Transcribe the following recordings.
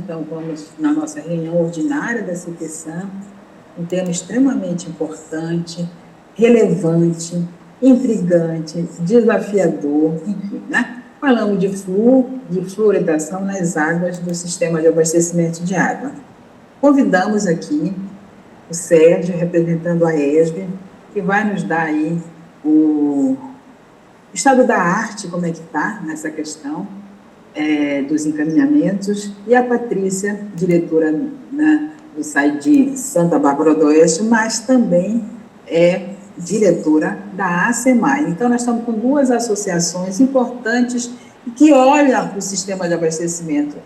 então vamos na nossa reunião ordinária da CPSAM, um tema extremamente importante, relevante, intrigante, desafiador, enfim, né? Falamos de fluoridação nas águas do sistema de abastecimento de água. Convidamos aqui o Sérgio, representando a ESB, que vai nos dar aí o estado da arte, como é que está nessa questão dos encaminhamentos, e a Patrícia, diretora, né, do site de Santa Bárbara do Oeste, mas também é diretora da ASEMAI. Então, nós estamos com duas associações importantes que olham para o sistema de abastecimento.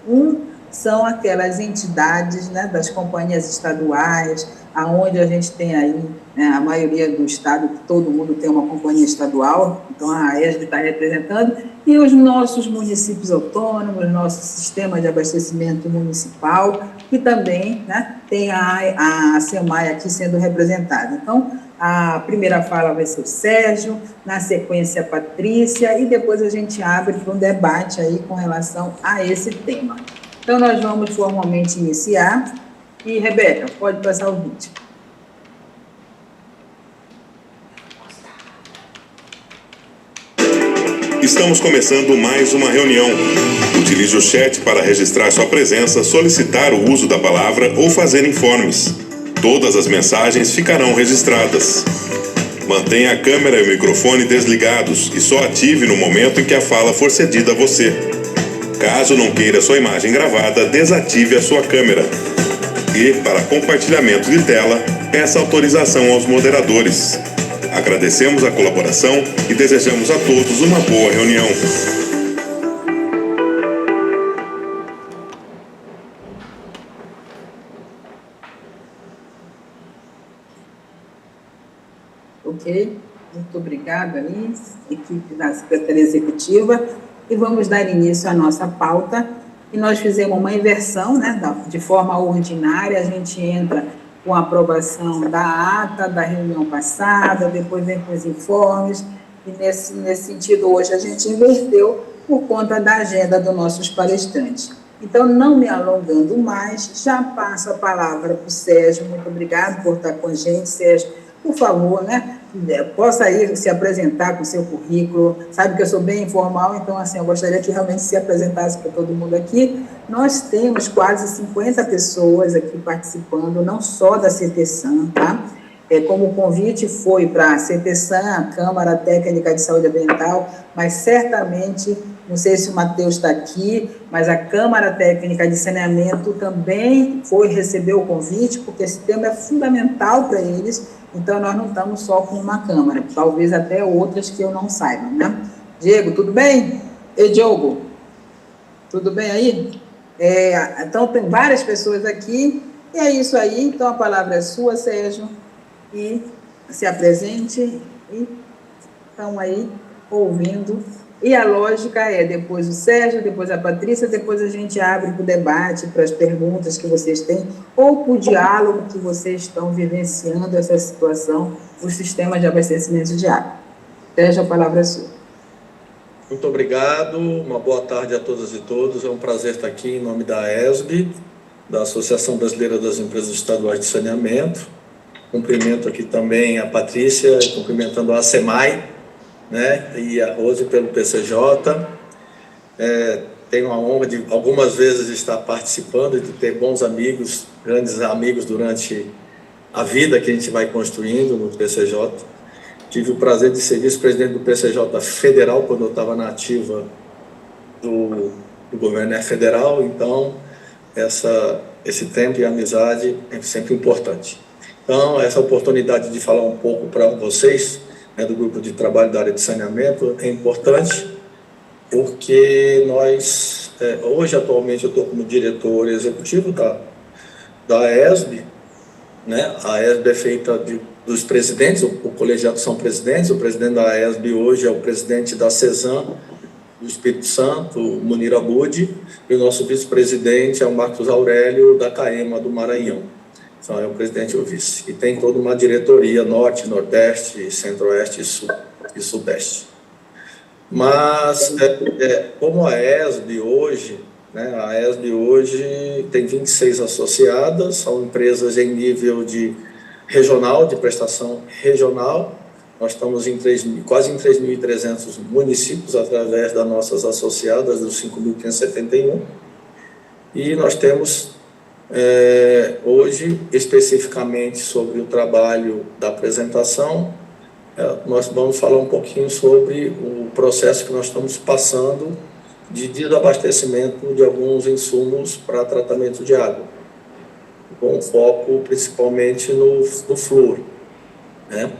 São aquelas entidades, né, das companhias estaduais, aonde a gente tem aí, né, a maioria do estado, todo mundo tem uma companhia estadual, então a ESB está representando, e os nossos municípios autônomos, nosso sistema de abastecimento municipal, que também, né, tem a SEMAI aqui sendo representada. Então, a primeira fala vai ser o Sérgio, na sequência a Patrícia, e depois a gente abre para um debate aí com relação a esse tema. Então, nós vamos formalmente iniciar. E, Rebeca, pode passar o vídeo. Estamos começando mais uma reunião. Utilize o chat para registrar sua presença, solicitar o uso da palavra ou fazer informes. Todas as mensagens ficarão registradas. Mantenha a câmera e o microfone desligados e só ative no momento em que a fala for cedida a você. Caso não queira sua imagem gravada, desative a sua câmera. E, para compartilhamento de tela, peça autorização aos moderadores. Agradecemos a colaboração e desejamos a todos uma boa reunião. Ok, muito obrigada, Alice, equipe da Secretaria Executiva, e vamos dar início à nossa pauta. E nós fizemos uma inversão, né, de forma ordinária, a gente entra com a aprovação da ata da reunião passada, depois vem com os informes, e nesse sentido, hoje a gente inverteu por conta da agenda dos nossos palestrantes. Então, não me alongando mais, já passo a palavra para o Sérgio. Muito obrigado por estar com a gente, Sérgio. Por favor, né, possa aí se apresentar com o seu currículo. Sabe que eu sou bem informal, então, assim, eu gostaria que realmente se apresentasse para todo mundo aqui. Nós temos quase 50 pessoas aqui participando, não só da CTSAM, tá? Como o convite foi para a CTSAM, a Câmara Técnica de Saúde Ambiental, mas certamente, não sei se o Matheus está aqui, mas a Câmara Técnica de Saneamento também recebeu o convite, porque esse tema é fundamental para eles. Então, nós não estamos só com uma Câmara, talvez até outras que eu não saiba, né? Diego, tudo bem? Ei, Diogo, tudo bem aí? Então, tem várias pessoas aqui, e é isso aí. Então, a palavra é sua, Sérgio, e se apresente, e estão aí ouvindo. E a lógica é depois o Sérgio, depois a Patrícia, depois a gente abre para o debate, para as perguntas que vocês têm, ou para o diálogo que vocês estão vivenciando essa situação do sistema de abastecimento de água. Sérgio, a palavra é sua. Muito obrigado, uma boa tarde a todas e todos. É um prazer estar aqui em nome da ESB, da Associação Brasileira das Empresas Estaduais de Saneamento. Cumprimento aqui também a Patrícia, cumprimentando a ASEMAI, né, e a Rose pelo PCJ. Tenho a honra de algumas vezes estar participando e de ter bons amigos, grandes amigos durante a vida que a gente vai construindo no PCJ. Tive o prazer de ser vice-presidente do PCJ federal quando eu estava na ativa do governo federal, então esse tempo e amizade é sempre importante. Então, essa oportunidade de falar um pouco para vocês, né, do grupo de trabalho da área de saneamento, é importante, porque nós, hoje, atualmente, eu estou como diretor executivo da ESB, né? A ESB é feita dos presidentes, o colegiado são presidentes, o presidente da ESB hoje é o presidente da CESAM do Espírito Santo, o Munir Abud, e o nosso vice-presidente é o Marcos Aurélio, da CAEMA do Maranhão. Então, é o presidente e o vice. E tem toda uma diretoria norte, nordeste, centro-oeste e sudeste. Mas, como a ESB hoje, né? A ESB hoje tem 26 associadas, são empresas em nível de regional, de prestação regional. Nós estamos em quase em 3.300 municípios através das nossas associadas, dos 5.571. E nós temos, hoje, especificamente sobre o trabalho da apresentação, nós vamos falar um pouquinho sobre o processo que nós estamos passando de desabastecimento de alguns insumos para tratamento de água, com foco principalmente no flúor, né?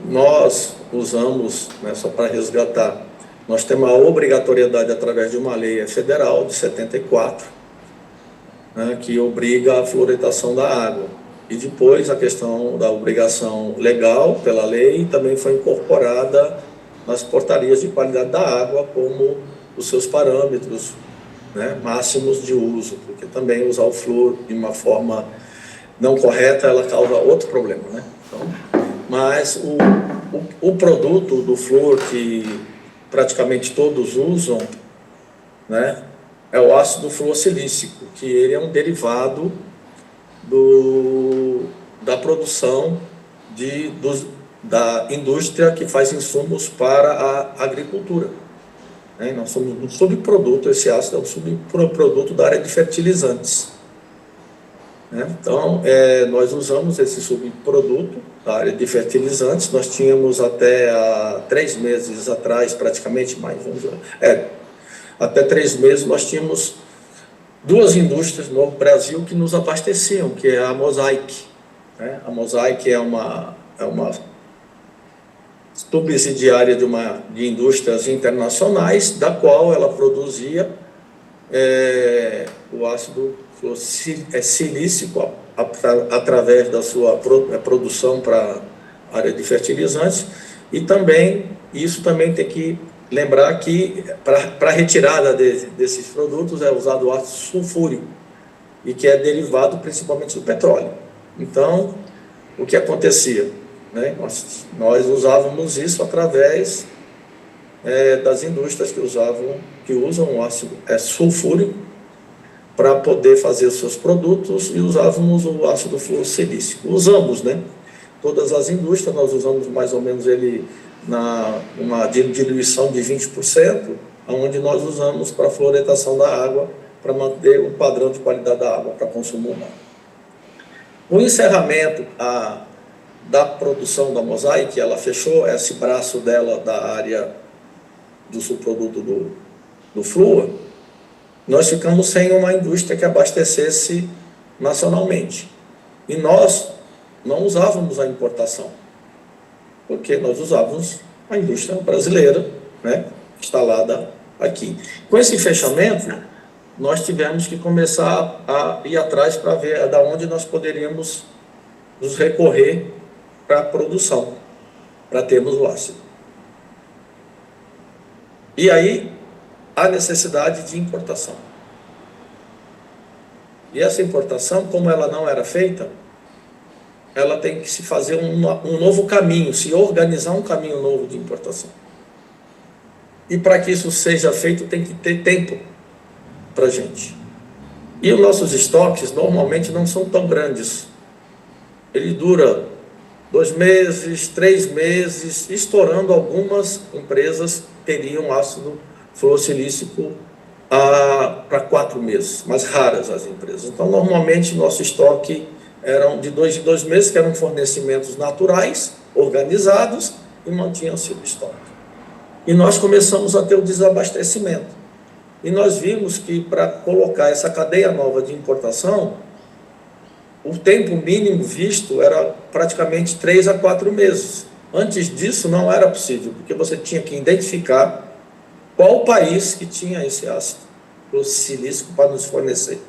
Nós usamos, né, só para resgatar, nós temos a obrigatoriedade através de uma lei federal de 74, né, que obriga a fluoretação da água. E depois a questão da obrigação legal pela lei também foi incorporada nas portarias de qualidade da água como os seus parâmetros, né, máximos de uso, porque também usar o flúor de uma forma não correta, ela causa outro problema, né? Então, mas o produto do flúor que praticamente todos usam, né, é o ácido fluorsilícico, que ele é um derivado da produção da indústria que faz insumos para a agricultura. Nós somos um subproduto, esse ácido é um subproduto da área de fertilizantes. Então, nós usamos esse subproduto da área de fertilizantes. Nós tínhamos até há 3 meses atrás, praticamente mais, até 3 meses, nós tínhamos 2 indústrias no Brasil que nos abasteciam, que é a Mosaic. A Mosaic é uma subsidiária de indústrias internacionais, da qual ela produzia o ácido silícico através da sua produção para a área de fertilizantes. E também, isso também tem que lembrar que para a retirada desses produtos é usado o ácido sulfúrico, e que é derivado principalmente do petróleo. Então, o que acontecia? Nós usávamos isso através das indústrias que usam o ácido sulfúrico para poder fazer os seus produtos, e usávamos o ácido fluorsilícico. Usamos, né? Todas as indústrias, nós usamos mais ou menos ele uma diluição de 20%, onde nós usamos para a fluoretação da água, para manter o padrão de qualidade da água para consumo humano. O encerramento da produção da Mosaic, ela fechou esse braço dela da área do subproduto do flúor. Nós ficamos sem uma indústria que abastecesse nacionalmente. E nós não usávamos a importação, porque nós usávamos a indústria brasileira, né, instalada aqui. Com esse fechamento, nós tivemos que começar a ir atrás para ver de onde nós poderíamos nos recorrer para a produção, para termos o ácido. E aí, a necessidade de importação. E essa importação, como ela não era feita, ela tem que se fazer um novo caminho, se organizar um caminho novo de importação. E para que isso seja feito, tem que ter tempo para a gente. E os nossos estoques, normalmente, não são tão grandes. Ele dura 2 meses, 3 meses, estourando. Algumas empresas teriam ácido fluorsilícico para 4 meses, mas raras as empresas. Então, normalmente, nosso estoque eram de 2 em 2 meses, que eram fornecimentos naturais, organizados, e mantinham-se o estoque. E nós começamos a ter o desabastecimento. E nós vimos que, para colocar essa cadeia nova de importação, o tempo mínimo visto era praticamente 3 a 4 meses. Antes disso, não era possível, porque você tinha que identificar qual o país que tinha esse ácido fluorsilícico para nos fornecer.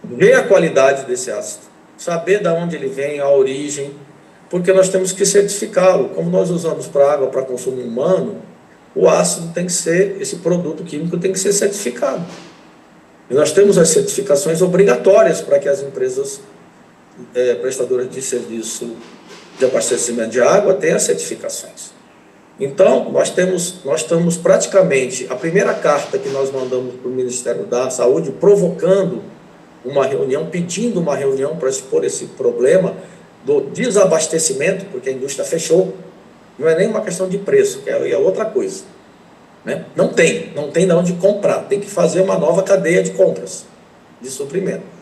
Ver a qualidade desse ácido, saber de onde ele vem, a origem, porque nós temos que certificá-lo. Como nós usamos para água, para consumo humano, o ácido tem que ser, esse produto químico tem que ser certificado. E nós temos as certificações obrigatórias para que as empresas prestadoras de serviço de abastecimento de água tenham as certificações. Então, nós estamos praticamente, a primeira carta que nós mandamos para o Ministério da Saúde, provocando uma reunião, pedindo uma reunião para expor esse problema do desabastecimento, porque a indústria fechou, não é nem uma questão de preço, que é outra coisa, né? Não tem de onde comprar, tem que fazer uma nova cadeia de compras, de suprimento.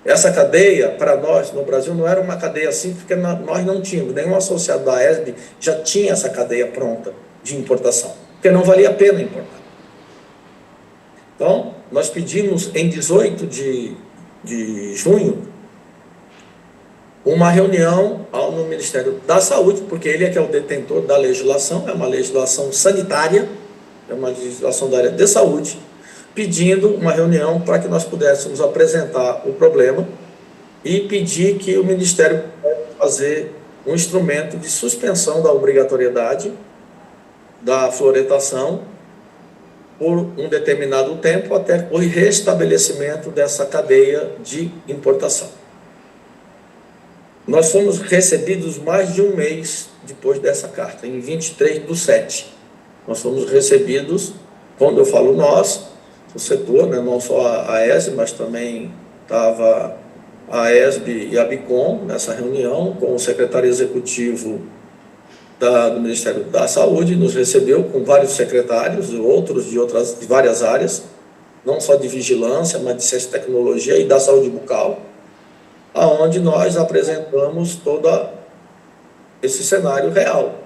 Essa cadeia, para nós, no Brasil, não era uma cadeia assim, porque nós não tínhamos, nenhum associado da ESB já tinha essa cadeia pronta de importação, porque não valia a pena importar. Então, nós pedimos em 18 de junho uma reunião no Ministério da Saúde, porque ele é que é o detentor da legislação, é uma legislação sanitária, é uma legislação da área de saúde, pedindo uma reunião para que nós pudéssemos apresentar o problema e pedir que o Ministério pudesse fazer um instrumento de suspensão da obrigatoriedade da fluoretação por um determinado tempo até o restabelecimento dessa cadeia de importação. Nós fomos recebidos mais de um mês depois dessa carta, em 23/7. Nós fomos recebidos, quando eu falo nós, o setor, né, não só a ESB, mas também estava a ESB e a BICOM nessa reunião, com o secretário executivo do Ministério da Saúde, nos recebeu com vários secretários, outros de várias áreas, não só de vigilância, mas de ciência e tecnologia e da saúde bucal, aonde nós apresentamos todo esse cenário real,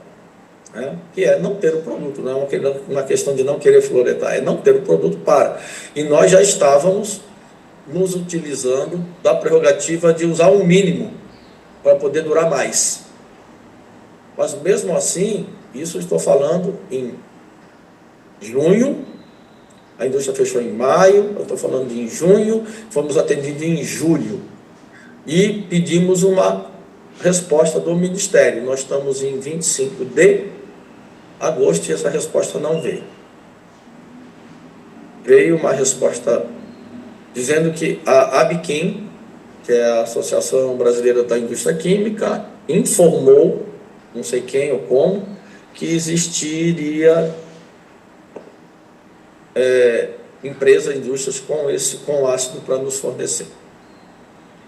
né, que é não ter o produto, não é uma questão de não querer fluoretar, é não ter o produto para. E nós já estávamos nos utilizando da prerrogativa de usar um mínimo para poder durar mais. Mas mesmo assim, isso eu estou falando em junho, a indústria fechou em maio, eu estou falando em junho, fomos atendidos em julho e pedimos uma resposta do Ministério. Nós estamos em 25 de agosto e essa resposta não veio. Veio uma resposta dizendo que a ABQUIM, que é a Associação Brasileira da Indústria Química, informou, não sei quem ou como, que existiria empresas, indústrias com ácido para nos fornecer.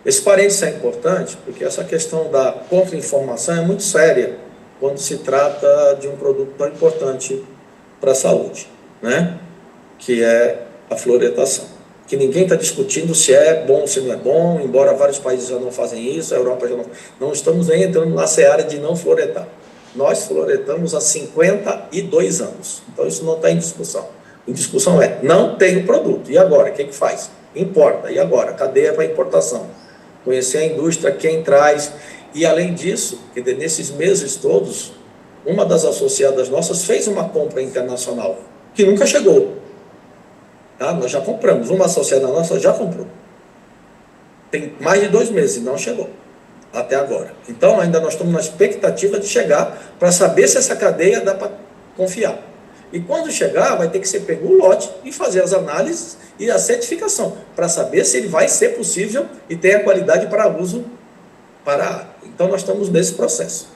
Esse parênteses é importante porque essa questão da contra-informação é muito séria quando se trata de um produto tão importante para a saúde, né? Que é a fluoretação. Que ninguém está discutindo se é bom ou se não é bom, embora vários países já não fazem isso, a Europa já não estamos nem entrando na seara de não fluoretar. Nós fluoretamos há 52 anos, então isso não está em discussão. Em discussão é, não tem o produto, e agora, o que faz? Importa, e agora? Cadeia para importação. Conhecer a indústria, quem traz, e além disso, nesses meses todos, uma das associadas nossas fez uma compra internacional, que nunca chegou. Tá? Nós já compramos, uma associada nossa já comprou. Tem mais de 2 meses e não chegou, até agora. Então, ainda nós estamos na expectativa de chegar para saber se essa cadeia dá para confiar. E quando chegar, vai ter que ser pego o lote e fazer as análises e a certificação, para saber se ele vai ser possível e tem a qualidade para uso para a água. Então, nós estamos nesse processo.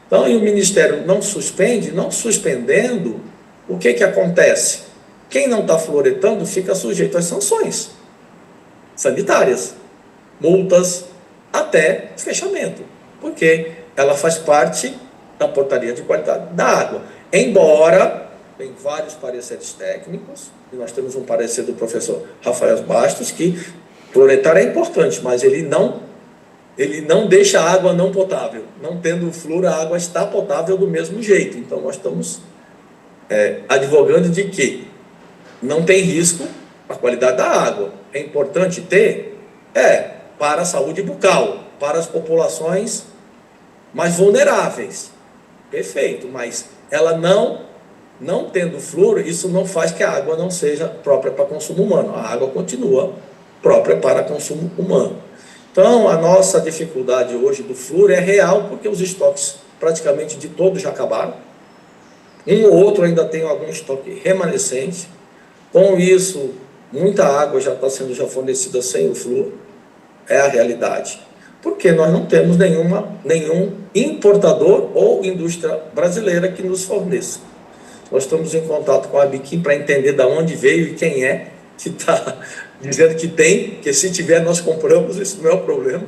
Então, e o Ministério não suspende, não suspendendo, o que acontece? Quem não está fluoretando fica sujeito às sanções sanitárias, multas, até fechamento, porque ela faz parte da portaria de qualidade da água. Embora tem vários pareceres técnicos, e nós temos um parecer do professor Rafael Bastos, que fluoretar é importante, mas ele não deixa a água não potável. Não tendo flúor, a água está potável do mesmo jeito. Então, nós estamos advogando de que não tem risco para a qualidade da água. É importante ter? Para a saúde bucal, para as populações mais vulneráveis. Perfeito, mas ela não tendo flúor, isso não faz que a água não seja própria para consumo humano. A água continua própria para consumo humano. Então, a nossa dificuldade hoje do flúor é real, porque os estoques praticamente de todos já acabaram. Um ou outro ainda tem algum estoque remanescente. Com isso, muita água já está sendo fornecida sem o flúor. É a realidade. porque nós não temos nenhum importador ou indústria brasileira que nos forneça. Nós estamos em contato com a Biquim para entender de onde veio e quem é que está dizendo que tem, que se tiver nós compramos, isso não é o problema.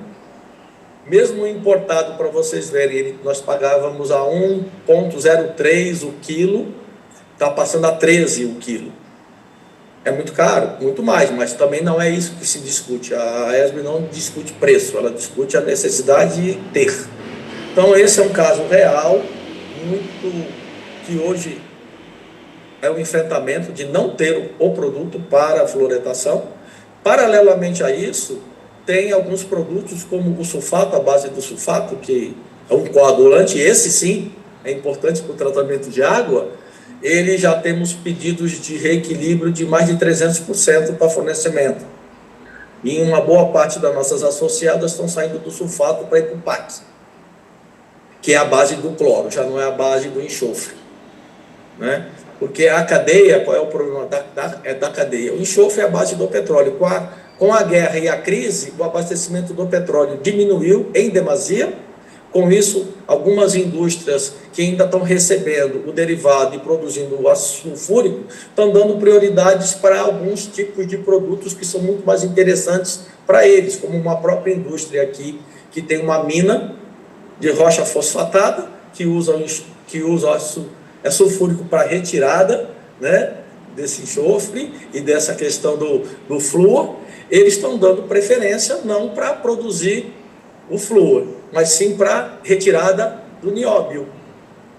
Mesmo importado, para vocês verem, nós pagávamos a 1,03 o quilo, está passando a 13 o quilo. É muito caro, muito mais, mas também não é isso que se discute. A ESB não discute preço, ela discute a necessidade de ter. Então, esse é um caso real, muito que hoje é o enfrentamento de não ter o produto para a fluoretação. Paralelamente a isso, tem alguns produtos como o sulfato, a base do sulfato, que é um coagulante, esse sim é importante para o tratamento de água. Ele já temos pedidos de reequilíbrio de mais de 300% para fornecimento. E uma boa parte das nossas associadas estão saindo do sulfato para ir para o PAC, que é a base do cloro, já não é a base do enxofre, né? Porque a cadeia, qual é o problema da cadeia? O enxofre é a base do petróleo. Com a guerra e a crise, o abastecimento do petróleo diminuiu em demasia. Com isso, algumas indústrias que ainda estão recebendo o derivado e produzindo o ácido sulfúrico estão dando prioridades para alguns tipos de produtos que são muito mais interessantes para eles, como uma própria indústria aqui, que tem uma mina de rocha fosfatada, que usa ácido sulfúrico para retirada, né, desse enxofre e dessa questão do flúor. Eles estão dando preferência não para produzir o flúor, mas sim para retirada do nióbio,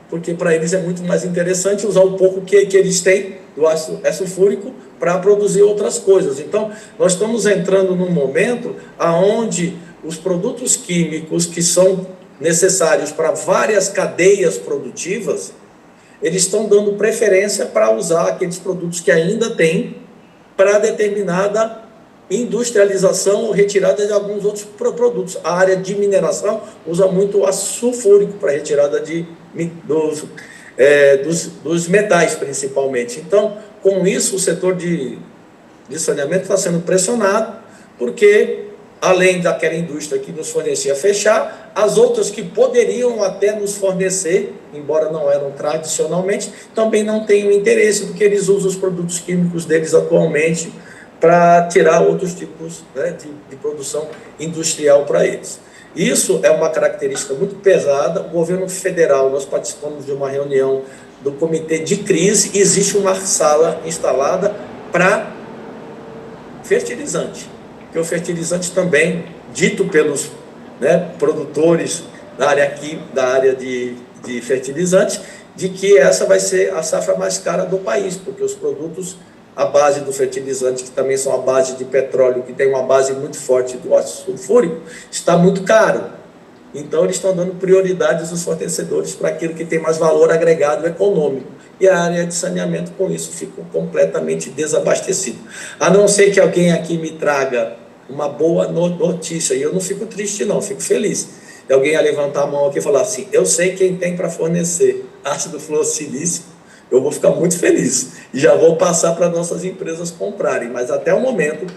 porque para eles é muito mais interessante usar o pouco que eles têm do ácido sulfúrico para produzir outras coisas. Então, nós estamos entrando num momento onde os produtos químicos que são necessários para várias cadeias produtivas, eles estão dando preferência para usar aqueles produtos que ainda têm para determinada industrialização ou retirada de alguns outros produtos. A área de mineração usa muito o ácido sulfúrico para retirada dos metais, principalmente. Então, com isso, o setor de saneamento está sendo pressionado, porque, além daquela indústria que nos fornecia fechar, as outras que poderiam até nos fornecer, embora não eram tradicionalmente, também não têm o interesse, porque eles usam os produtos químicos deles atualmente para tirar outros tipos, né, de produção industrial para eles. Isso é uma característica muito pesada. O governo federal, nós participamos de uma reunião do comitê de crise, e existe uma sala instalada para fertilizante, que o fertilizante também, dito pelos, né, produtores da área de fertilizantes, de que essa vai ser a safra mais cara do país, porque os produtos, a base do fertilizante, que também são a base de petróleo, que tem uma base muito forte do ácido sulfúrico, está muito caro. Então, eles estão dando prioridades aos fornecedores para aquilo que tem mais valor agregado econômico. E a área de saneamento, com isso, ficou completamente desabastecida. A não ser que alguém aqui me traga uma boa notícia, e eu não fico triste não, fico feliz. E alguém ia levantar a mão aqui e falar assim: eu sei quem tem para fornecer ácido fluorsilício, eu vou ficar muito feliz. E já vou passar para nossas empresas comprarem. Mas até o momento,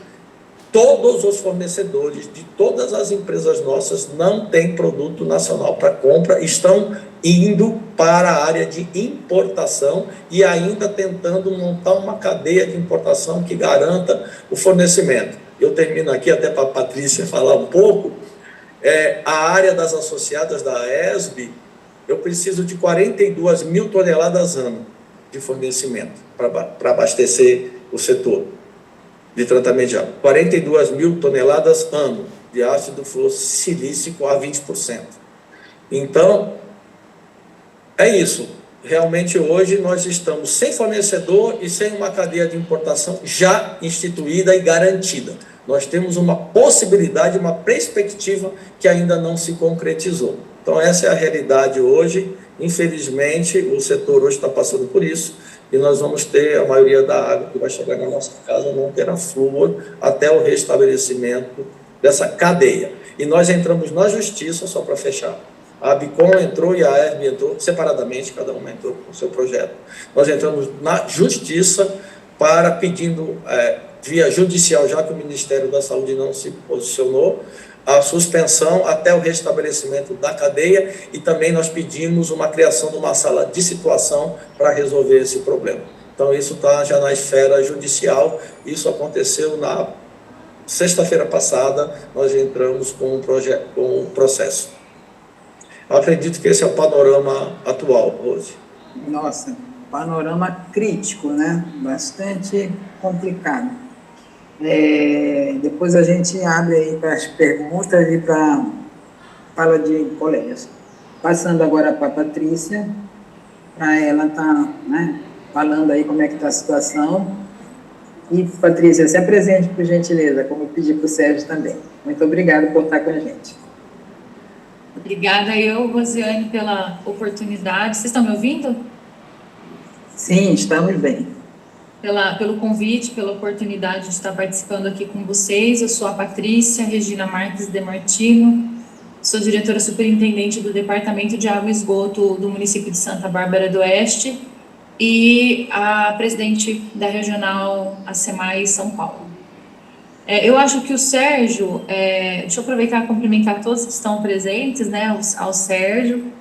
todos os fornecedores de todas as empresas nossas não têm produto nacional para compra, estão indo para a área de importação e ainda tentando montar uma cadeia de importação que garanta o fornecimento. Eu termino aqui até para a Patrícia falar um pouco. A área das associadas da ESB, eu preciso de 42 mil toneladas ano de fornecimento para abastecer o setor de tratamento de água. 42 mil toneladas ano de ácido fluorsilícico a 20%. Então, é isso. Realmente, hoje, nós estamos sem fornecedor e sem uma cadeia de importação já instituída e garantida. Nós temos uma possibilidade, uma perspectiva que ainda não se concretizou. Então, essa é a realidade hoje. Infelizmente, o setor hoje está passando por isso, e nós vamos ter a maioria da água que vai chegar na nossa casa não terá flúor até o restabelecimento dessa cadeia. E nós entramos na justiça, só para fechar. A ABICOM entrou e a ESB entrou separadamente, cada uma entrou com o seu projeto. Nós entramos na justiça pedindo, via judicial, já que o Ministério da Saúde não se posicionou, a suspensão até o restabelecimento da cadeia, e também nós pedimos uma criação de uma sala de situação para resolver esse problema. Então, isso está já na esfera judicial. Isso aconteceu na sexta-feira passada, nós entramos com um processo. Eu acredito que esse é o panorama atual, Rose. Nossa, panorama crítico, né? Bastante complicado. Depois a gente abre aí para as perguntas e para fala de colegas. Passando agora para a Patrícia, para ela estar, né, falando aí como é que está a situação. E, Patrícia, se apresente, por gentileza, como eu pedi para o Sérgio também. Muito obrigada por estar com a gente. Obrigada eu, Rosiane, pela oportunidade. Vocês estão me ouvindo? Sim, estamos bem. Pelo convite, pela oportunidade de estar participando aqui com vocês. Eu sou a Patrícia Regina Marques de Martino, sou diretora superintendente do Departamento de Água e Esgoto do município de Santa Bárbara do Oeste e a presidente da regional ACEMAI São Paulo. Eu acho que o Sérgio, deixa eu aproveitar e cumprimentar todos que estão presentes, né, ao Sérgio,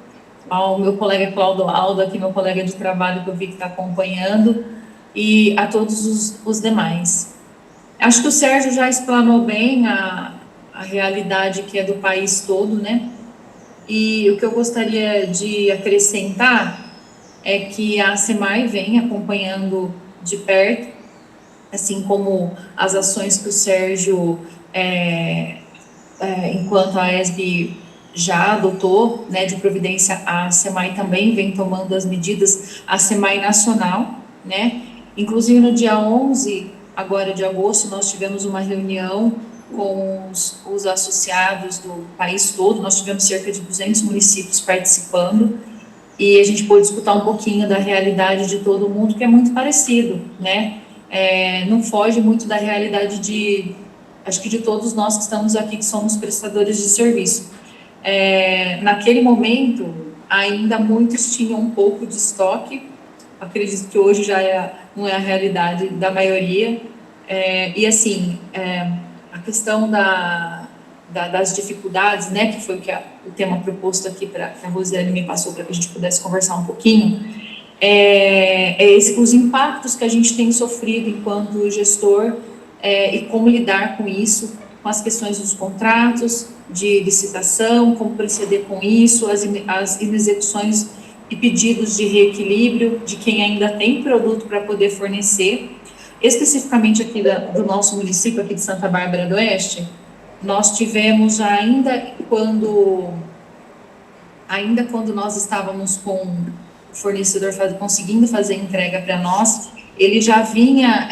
ao meu colega Cláudio, aqui meu colega de trabalho que eu vi que está acompanhando, e a todos os demais. Acho que o Sérgio já explanou bem a realidade que é do país todo, né, e o que eu gostaria de acrescentar é que a ACEMAI vem acompanhando de perto, assim como as ações que o Sérgio, enquanto a ESB já adotou, né, de providência, a ACEMAI também vem tomando as medidas, a ACEMAI nacional, né, inclusive no dia 11, agora de agosto, nós tivemos uma reunião com os associados do país todo, nós tivemos cerca de 200 municípios participando, e a gente pôde escutar um pouquinho da realidade de todo mundo, que é muito parecido, né, não foge muito da realidade acho que de todos nós que estamos aqui, que somos prestadores de serviço. Naquele momento, ainda muitos tinham um pouco de estoque, acredito que hoje já não é a realidade da maioria, e assim, a questão das dificuldades, né, que foi o tema proposto aqui que a Rosiane me passou para que a gente pudesse conversar um pouquinho, os impactos que a gente tem sofrido enquanto gestor, e como lidar com isso, com as questões dos contratos, de licitação, como proceder com isso, as inexecuções e pedidos de reequilíbrio de quem ainda tem produto para poder fornecer. Especificamente aqui do nosso município, aqui de Santa Bárbara do Oeste, nós tivemos ainda quando nós estávamos com o fornecedor conseguindo fazer entrega para nós, ele já vinha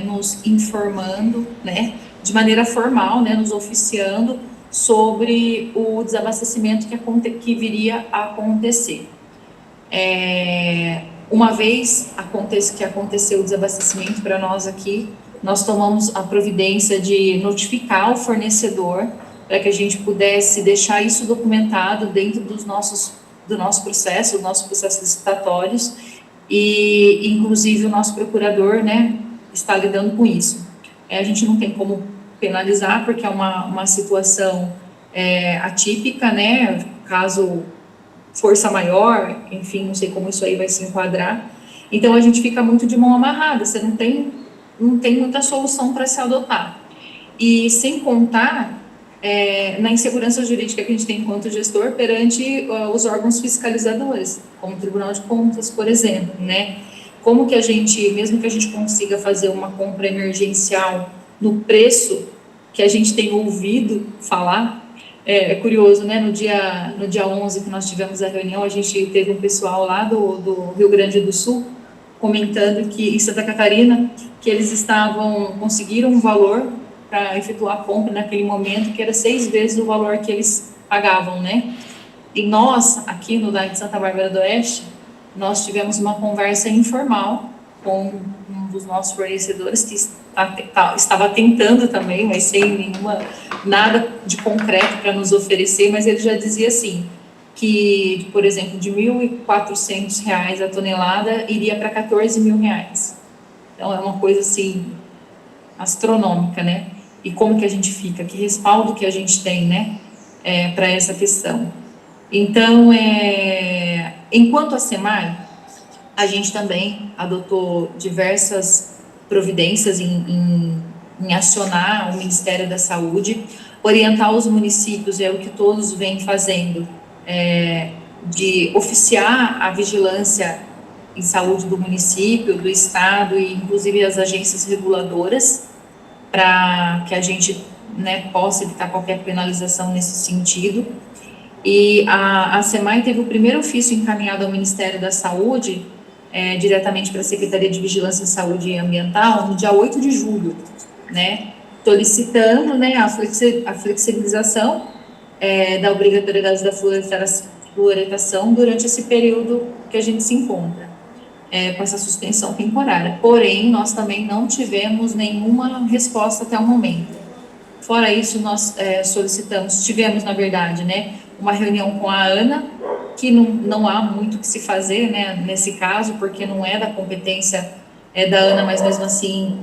nos informando, né, de maneira formal, né, nos oficiando sobre o desabastecimento que viria a acontecer. Uma vez que aconteceu o desabastecimento para nós aqui, nós tomamos a providência de notificar o fornecedor para que a gente pudesse deixar isso documentado dentro do nosso processo, dos nossos processos licitatórios, e inclusive o nosso procurador, né, está lidando com isso. A gente não tem como penalizar, porque é uma situação atípica, né, caso força maior, enfim, não sei como isso aí vai se enquadrar. Então, a gente fica muito de mão amarrada, você não tem muita solução para se adotar. E sem contar na insegurança jurídica que a gente tem enquanto gestor perante os órgãos fiscalizadores, como o Tribunal de Contas, por exemplo, né? Como que a gente, mesmo que a gente consiga fazer uma compra emergencial no preço que a gente tem ouvido falar, é curioso, né? No dia 11 que nós tivemos a reunião, a gente teve um pessoal lá do Rio Grande do Sul comentando que em Santa Catarina, que eles conseguiram um valor para efetuar a compra naquele momento, que era 6 vezes o valor que eles pagavam, né? E nós, aqui no DAI de Santa Bárbara do Oeste, nós tivemos uma conversa informal com um dos nossos fornecedores que estava tentando também, mas sem nada de concreto para nos oferecer, mas ele já dizia assim, que, por exemplo, de R$ 1.400 a tonelada iria para R$ 14.000. Então, é uma coisa, assim, astronômica, né? e como que a gente fica, que respaldo que a gente tem, né, para essa questão. Então, enquanto a SEMAI, a gente também adotou diversas providências em acionar o Ministério da Saúde, orientar os municípios, é o que todos vêm fazendo, de oficiar a vigilância em saúde do município, do estado e inclusive as agências reguladoras, para que a gente, né, possa evitar qualquer penalização nesse sentido. E a SEMAI teve o primeiro ofício encaminhado ao Ministério da Saúde, diretamente para a Secretaria de Vigilância em Saúde e Ambiental, no dia 8 de julho, né, solicitando, né, a flexibilização da obrigatoriedade da fluoretação durante esse período que a gente se encontra, com essa suspensão temporária. Porém, nós também não tivemos nenhuma resposta até o momento. Fora isso, nós tivemos, na verdade, né, uma reunião com a ANA, que não há muito o que se fazer, né, nesse caso, porque não é da competência da ANA, mas mesmo assim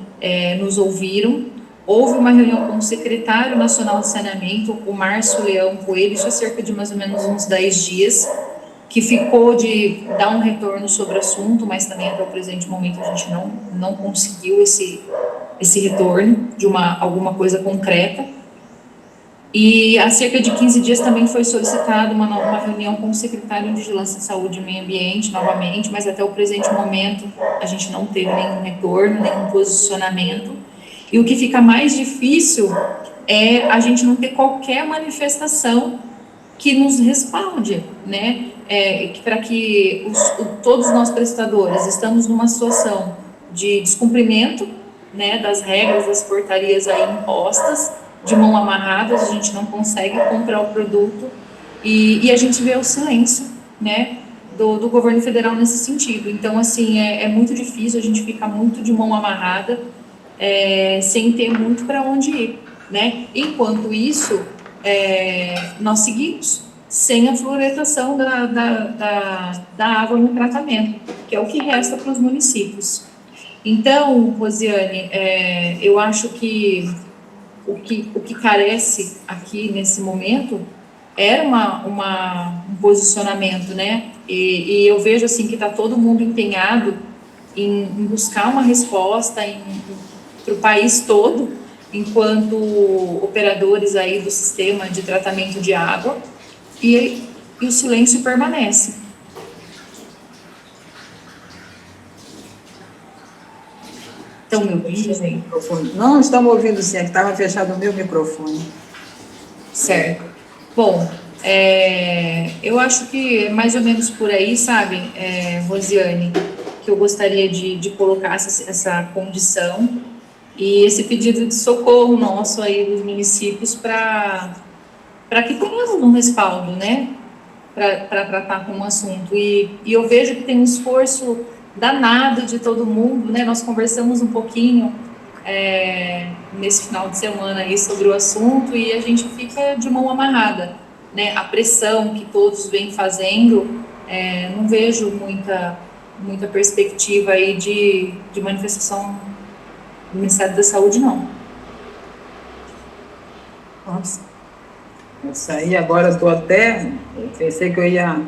nos ouviram. Houve uma reunião com o secretário nacional de saneamento, o Márcio Leão Coelho, isso há cerca de mais ou menos uns 10 dias, que ficou de dar um retorno sobre o assunto, mas também até o presente momento a gente não conseguiu esse retorno de alguma coisa concreta. E há cerca de 15 dias também foi solicitada uma reunião com o secretário de Vigilância de Saúde e Meio Ambiente, novamente, mas até o presente momento a gente não teve nenhum retorno, nenhum posicionamento. E o que fica mais difícil é a gente não ter qualquer manifestação que nos respalde, né? Para que todos nós prestadores estamos numa situação de descumprimento, né, das regras, das portarias aí impostas, de mão amarrada, a gente não consegue comprar o produto e a gente vê o silêncio, né, do governo federal nesse sentido. Então, assim, é muito difícil, a gente fica muito de mão amarrada, sem ter muito para onde ir, né? Enquanto isso, nós seguimos sem a fluoretação da água no tratamento, que é o que resta para os municípios. Então, Rosiane, eu acho que o que carece aqui nesse momento era um posicionamento, né? E eu vejo assim que está todo mundo empenhado em buscar uma resposta para o país todo, enquanto operadores aí do sistema de tratamento de água, e o silêncio permanece. Estão me ouvindo, gente? Não, estamos ouvindo sim, é que estava fechado o meu microfone. Certo. Bom, eu acho que é mais ou menos por aí, sabe, Rosiane, que eu gostaria de colocar essa condição e esse pedido de socorro nosso aí dos municípios para que tenhamos um respaldo, né, para tratar com o assunto. E eu vejo que tem um esforço danado de todo mundo, né? Nós conversamos um pouquinho nesse final de semana aí sobre o assunto e a gente fica de mão amarrada, né? A pressão que todos vêm fazendo, não vejo muita perspectiva aí de manifestação do Ministério da Saúde, não. Nossa, isso aí agora eu pensei que eu ia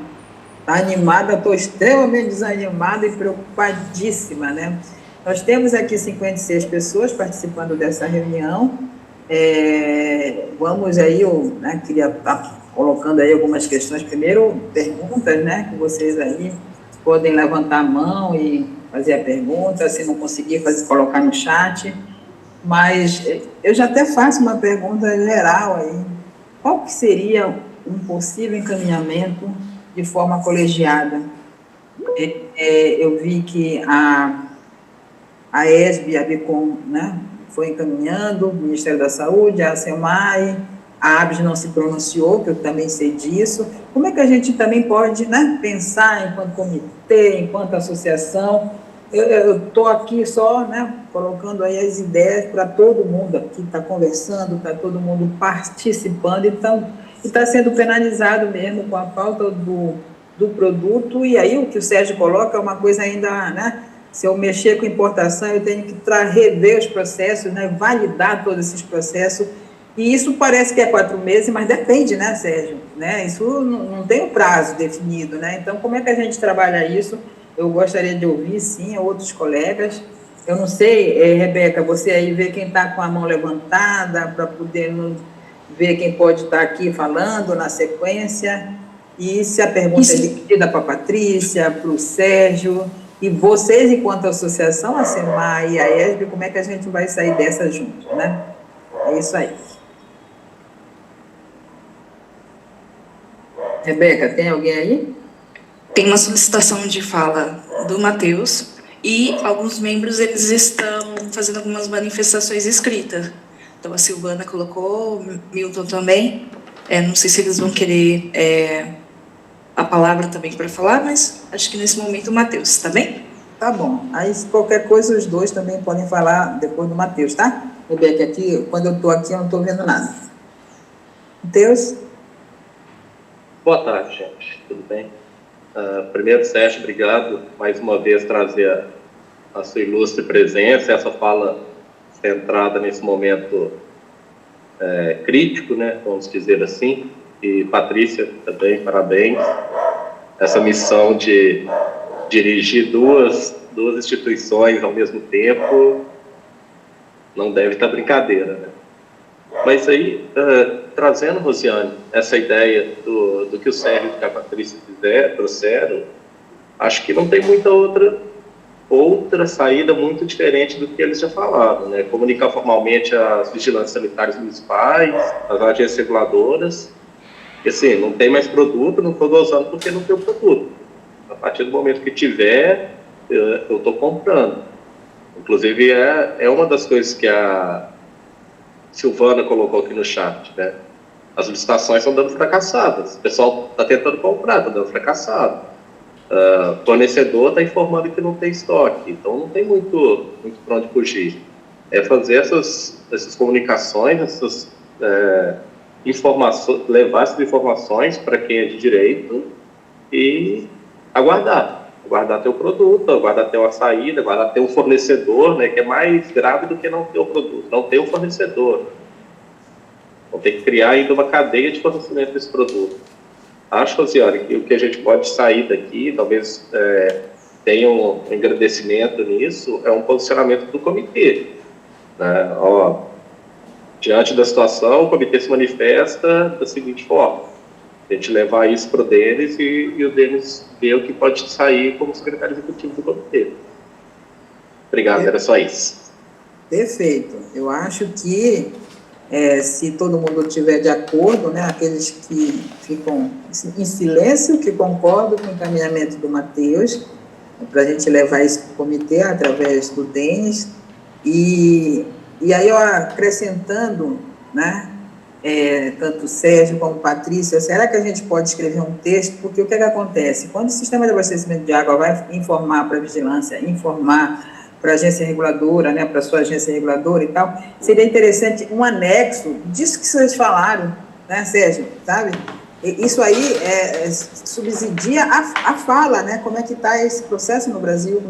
estar animada, estou extremamente desanimada e preocupadíssima, né? Nós temos aqui 56 pessoas participando dessa reunião, vamos aí, eu queria estar colocando aí algumas questões, primeiro perguntas, né, que vocês aí podem levantar a mão e fazer a pergunta, se não conseguir colocar no chat, mas eu já até faço uma pergunta geral aí, qual que seria um possível encaminhamento de forma colegiada? Eu vi que a ESB, a BICOM, né, foi encaminhando, o Ministério da Saúde, a SEMAI, a ABS não se pronunciou, que eu também sei disso. Como é que a gente também pode, né, pensar enquanto comitê, enquanto associação? Eu estou aqui só, né, colocando aí as ideias para todo mundo aqui, está conversando, está todo mundo participando, então, está sendo penalizado mesmo com a falta do produto, e aí o que o Sérgio coloca é uma coisa ainda, né, Se eu mexer com importação, eu tenho que rever os processos, né, validar todos esses processos, e isso parece que é 4 meses, mas depende, né, Sérgio? Né? Isso não tem um prazo definido, né? Então, como é que a gente trabalha isso? Eu gostaria de ouvir, sim, outros colegas. Eu não sei, Rebeca, você aí vê quem está com a mão levantada, para poder ver quem pode estar aqui falando na sequência, e se a pergunta é dirigida para a Patrícia, para o Sérgio, e vocês, enquanto associação, a SEMAI e a ESB, como é que a gente vai sair dessa junto, né? É isso aí. Rebeca, tem alguém aí? Tem uma solicitação de fala do Matheus e alguns membros, eles estão fazendo algumas manifestações escritas. Então, a Silvana colocou, Milton também. Não sei se eles vão querer a palavra também para falar, mas acho que nesse momento o Matheus, tá bem? Tá bom. Aí, se qualquer coisa, os dois também podem falar depois do Matheus, tá? Rebeca, aqui, quando eu estou aqui, eu não estou vendo nada. Matheus? Boa tarde, gente. Tudo bem? Primeiro, Sérgio, obrigado mais uma vez trazer a sua ilustre presença, essa fala centrada nesse momento crítico, né, vamos dizer assim. E Patrícia, também, parabéns. Essa missão de dirigir duas instituições ao mesmo tempo não deve estar brincadeira, né? Mas aí, trazendo, Rosiane, essa ideia do que o Sérgio e a Patrícia trouxeram, acho que não tem muita outra saída muito diferente do que eles já falaram, né? Comunicar formalmente às vigilâncias sanitárias municipais, às agências reguladoras, e assim, não tem mais produto, não estou dosando porque não tem o produto. A partir do momento que tiver, eu estou comprando. Inclusive, é uma das coisas que a Silvana colocou aqui no chat, né? As licitações estão dando fracassadas. O pessoal está tentando comprar, está dando fracassado. O fornecedor está informando que não tem estoque. Então, não tem muito para onde fugir. É fazer essas comunicações, essas informações, levar essas informações para quem é de direito e aguardar ter o produto, aguardar ter uma saída, aguardar ter um fornecedor, né, que é mais grave do que não ter o produto, não ter um fornecedor. Vão ter que criar ainda uma cadeia de fornecimento desse produto. Acho, Rosiane, que o que a gente pode sair daqui, talvez tenha um engrandecimento nisso, é um posicionamento do comitê, né? Diante da situação, o comitê se manifesta da seguinte forma: a gente levar isso para o Denis e o Denis ver o que pode sair como secretário executivo do comitê. Obrigado, era só isso. Perfeito. Eu acho que, se todo mundo estiver de acordo, né, aqueles que ficam em silêncio, que concordam com o encaminhamento do Matheus, para a gente levar isso para o comitê através do Denis, e aí eu acrescentando, né, tanto o Sérgio como Patrícia, será que a gente pode escrever um texto? Porque o que acontece? Quando o sistema de abastecimento de água vai informar para a vigilância, informar para a agência reguladora, né, para a sua agência reguladora e tal, seria interessante um anexo disso que vocês falaram, né, Sérgio, sabe? Isso aí subsidia a fala, né, como é que está esse processo no Brasil, como é